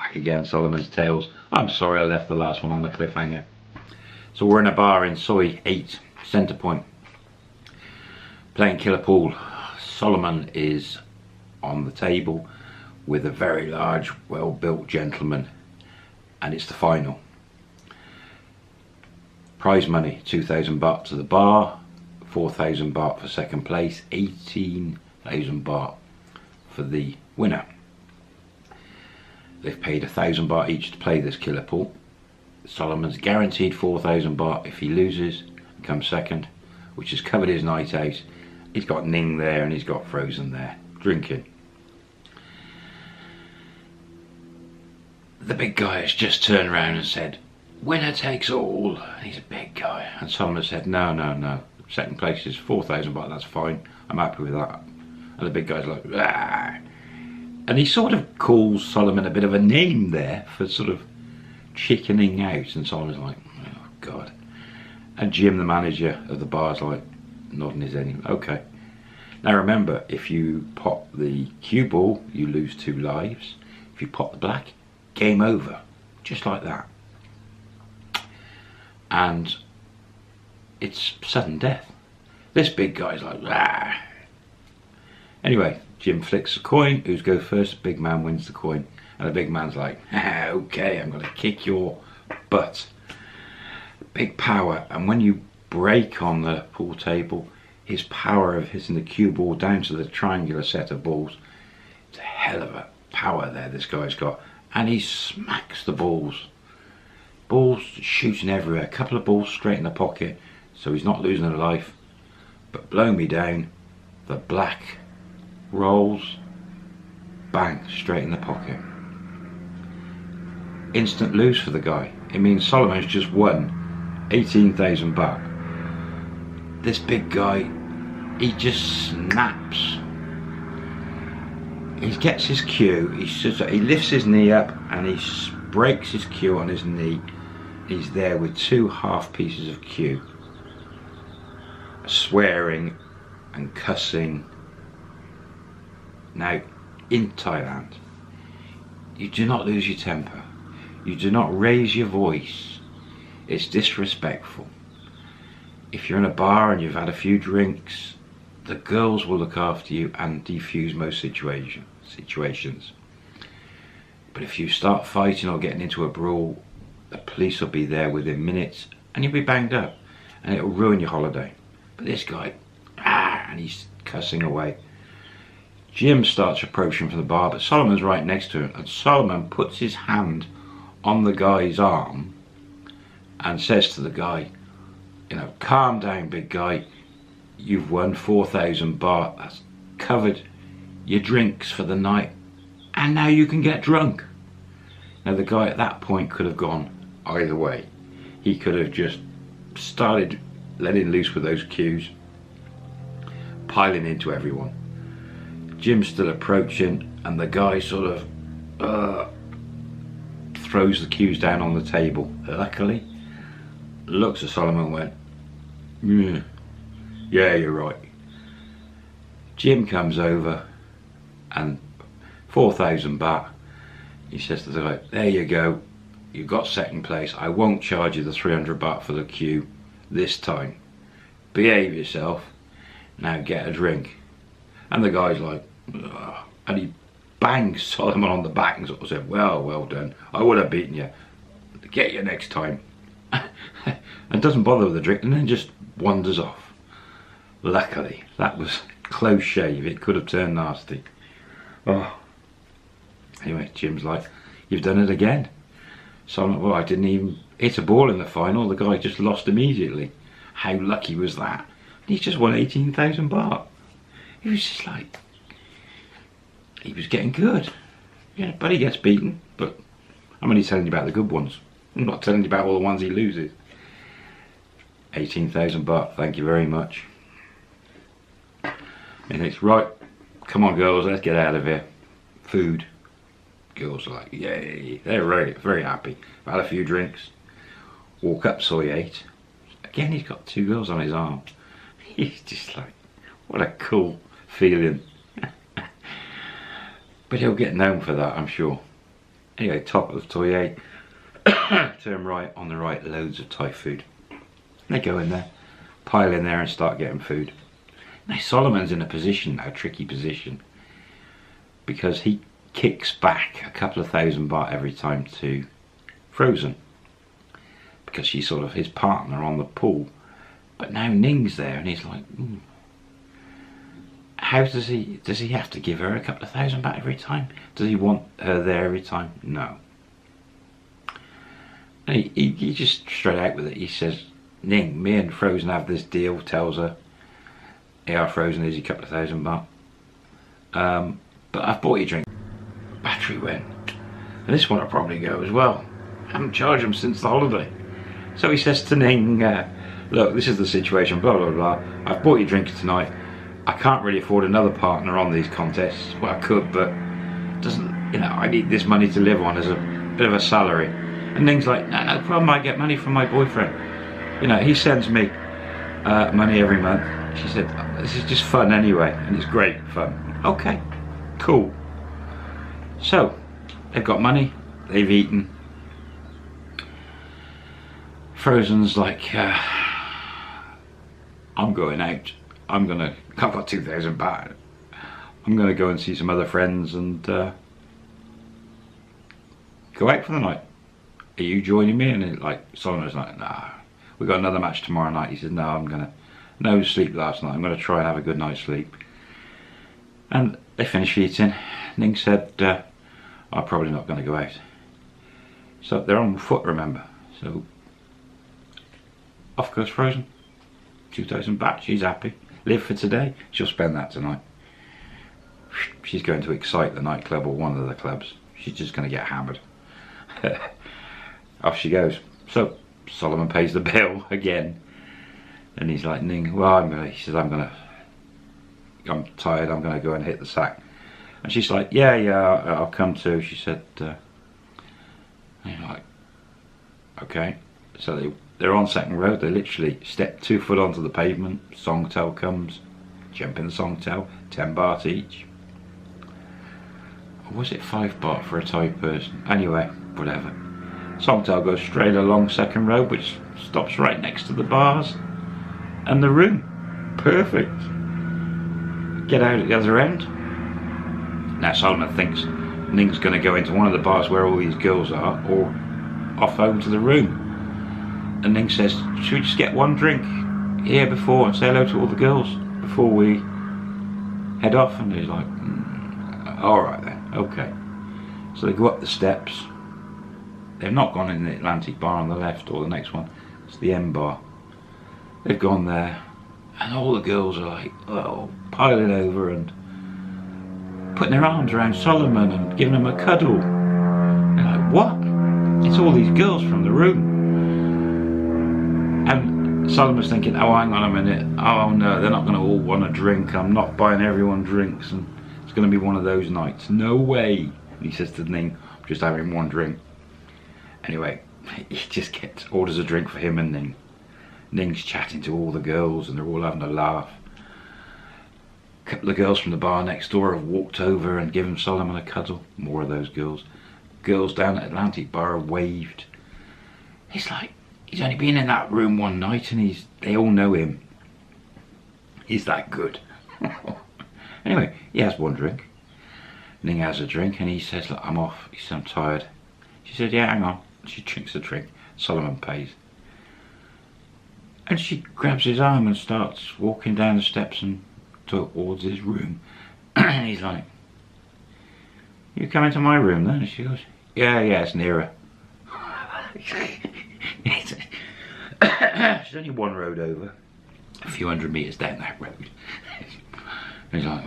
back again, Solomon's Tales. I'm sorry I left the last one on the cliffhanger. So we're in a bar in Soy 8, Centre Point, playing killer pool. Solimon is on the table with a very large, well-built gentleman, and it's the final. Prize money, 2,000 baht to the bar, 4,000 baht for second place, 18,000 baht for the winner. They've paid 1,000 baht each to play this killer pool. Solomon's guaranteed 4,000 baht if he loses and comes second, which has covered his night out. He's got Ning there and he's got Frozen there, drinking. The big guy has just turned around and said, "Winner takes all." And he's a big guy. And Solomon said, no, no, no. Second place is 4,000 baht, that's fine. I'm happy with that. And the big guy's like, ah. And he sort of calls Solomon a bit of a name there for sort of chickening out. And Solomon's like, oh God. And Jim, the manager of the bar, is like nodding his head. Okay. Now remember, if you pop the cue ball, you lose 2 lives. If you pop the black, game over. Just like that. And it's sudden death. This big guy's like, ah. Anyway, Jim flicks the coin. Who's go first? Big man wins the coin. And the big man's like, ah, okay, I'm going to kick your butt. Big power. And when you break on the pool table, his power of hitting the cue ball down to the triangular set of balls, it's a hell of a power there this guy's got. And he smacks the balls. Balls shooting everywhere. A couple of balls straight in the pocket, so he's not losing a life. But blow me down, the black rolls, bang, straight in the pocket. Instant lose for the guy. It means Solomon's just won 18,000 baht. This big guy, he just snaps. He gets his cue, he lifts his knee up and he breaks his cue on his knee. He's there with 2 half pieces of cue, swearing and cussing. Now, in Thailand, you do not lose your temper. You do not raise your voice. It's disrespectful. If you're in a bar and you've had a few drinks, the girls will look after you and defuse most situations. But if you start fighting or getting into a brawl, the police will be there within minutes and you'll be banged up and it'll ruin your holiday. But this guy, and he's cussing away. Jim starts approaching from the bar, but Solomon's right next to him, and Solomon puts his hand on the guy's arm and says to the guy, you know, calm down, big guy. You've won 4,000 baht. That's covered your drinks for the night, and now you can get drunk. Now the guy at that point could have gone either way. He could have just started letting loose with those cues, piling into everyone. Jim's still approaching and the guy sort of throws the cues down on the table. Luckily, looks at Solomon and went, yeah, you're right. Jim comes over and 4,000 baht. He says to the guy, there you go, you got second place. I won't charge you the 300 baht for the cue this time. Behave yourself. Now get a drink. And the guy's like, ugh. And he bangs Solomon on the back and sort of said, well done. I would have beaten you. Get you next time. And doesn't bother with the drink and then just wanders off. Luckily, that was close shave. It could have turned nasty. Oh. Anyway, Jim's like, you've done it again. Solomon, well, I didn't even hit a ball in the final. The guy just lost immediately. How lucky was that? And he's just won 18,000 baht. He was just like, he was getting good. Yeah, but he gets beaten. But I'm only telling you about the good ones. I'm not telling you about all the ones he loses. 18,000 baht, thank you very much. And it's right, come on girls, let's get out of here. Food. Girls are like, yay. They're very, very happy. I've had a few drinks. Walk up Soy 8. Again, he's got 2 girls on his arm. He's just like, what a cool feeling. But he'll get known for that, I'm sure. Anyway, top of the foyer, turn right, on the right, loads of Thai food. They go in there, pile in there and start getting food. Now Solomon's in a position now, tricky position, because he kicks back a couple of thousand baht every time to Frozen, because she's sort of his partner on the pool. But now Ning's there and he's like, how does he have to give her a couple of thousand baht every time? Does he want her there every time? No. He just straight out with it. He says, Ning, me and Frozen have this deal, tells her, yeah, Frozen, here's a couple of thousand baht. But I've bought you a drink. Battery went. And this one will probably go as well. I haven't charged him since the holiday. So he says to Ning, look, this is the situation, blah, blah, blah. I've bought you drinks tonight. I can't really afford another partner on these contests. Well, I could, but it doesn't, you know, I need this money to live on as a bit of a salary. And Ning's like, no problem, I get money from my boyfriend. You know, he sends me money every month. She said, this is just fun anyway, and it's great fun. Okay, cool. So, they've got money, they've eaten. Frozen's like, I'm going out. I've got 2,000 baht. I'm gonna go and see some other friends and go out for the night. Are you joining me? And Solomon's like, nah, we got another match tomorrow night. He said, no, no sleep last night. I'm gonna try and have a good night's sleep. And they finished eating. Ning said, I'm probably not gonna go out. So they're on foot, remember. So off goes Frozen. 2,000 baht, she's happy. Live for today, she'll spend that tonight. She's going to Excite, the nightclub, or one of the clubs. She's just going to get hammered. Off she goes. So Solomon pays the bill again, and he's like, Ning, well, he says, I'm tired, I'm going to go and hit the sack. And she's like, yeah, I'll come too. She said, and he's like, okay. So they're on second road. They literally step 2 foot onto the pavement. Songtel comes, jump in the Songtel, 10 baht each. Or was it 5 baht for a Thai person? Anyway, whatever. Songtel goes straight along second road, which stops right next to the bars and the room. Perfect. Get out at the other end. Now Solomon thinks Ning's going to go into one of the bars where all these girls are, or off home to the room. And Ning says, should we just get one drink here before and say hello to all the girls before we head off? And he's like, alright then, okay. So they go up the steps. They've not gone in the Atlantic bar on the left or the next one. It's the M bar. They've gone there and all the girls are like, oh, piling over and putting their arms around Solomon and giving him a cuddle. They're like, what? It's all these girls from the room. And Solomon's thinking, oh, hang on a minute. Oh no, they're not going to all want a drink. I'm not buying everyone drinks, and it's going to be one of those nights. No way. And he says to Ning, I'm just having one drink. Anyway, he just orders a drink for him and Ning. Ning's chatting to all the girls and they're all having a laugh. A couple of girls from the bar next door have walked over and given Solomon a cuddle. More of those girls. Girls down at Atlantic bar have waved. He's like, he's only been in that room one night and they all know him. He's that good. Anyway, he has one drink. Ning has a drink and he says, look, I'm off. He says, I'm tired. She said, yeah, hang on. She drinks the drink. Solomon pays. And she grabs his arm and starts walking down the steps and towards his room. And he's like, you coming to my room then? And she goes, yeah, it's nearer. She's only one road over, a few hundred metres down that road. He's like,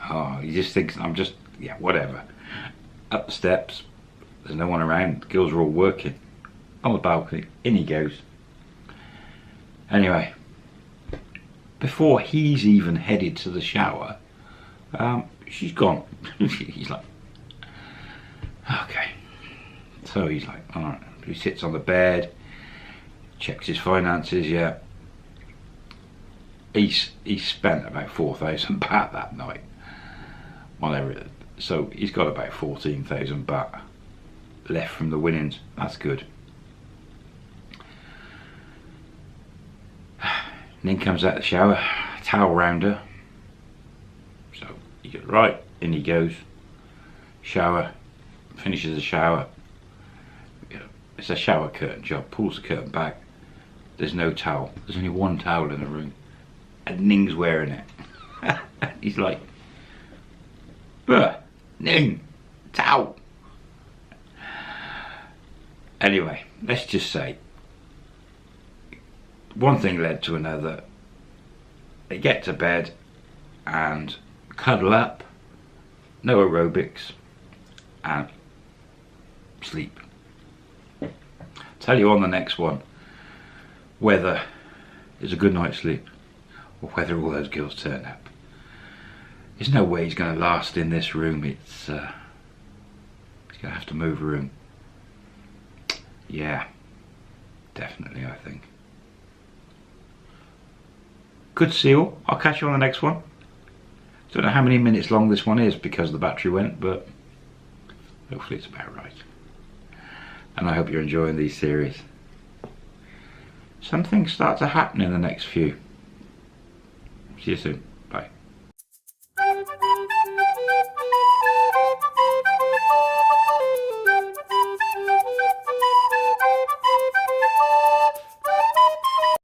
oh, he just thinks yeah, whatever. Up the steps, there's no one around, the girls are all working. On the balcony, in he goes. Anyway, before he's even headed to the shower, she's gone. He's like, okay. So he's like, alright. He sits on the bed, checks his finances, yeah. He spent about 4,000 baht that night. Whatever, So he's got about 14,000 baht left from the winnings. That's good. Ning comes out the shower, towel round her. So he goes, right, in he goes. Shower, finishes the shower. It's a shower curtain job, pulls the curtain back. There's no towel. There's only one towel in the room. And Ning's wearing it. He's like, Ning, towel. Anyway, let's just say, one thing led to another. They get to bed and cuddle up, no aerobics, and sleep. Tell you on the next one whether it's a good night's sleep or whether all those girls turn up. There's no way he's going to last in this room. He's going to have to move room. Yeah, definitely, I think. Good to see you all. I'll catch you on the next one. Don't know how many minutes long this one is because the battery went, but hopefully it's about right. And I hope you're enjoying these series. Some things start to happen in the next few. See you soon.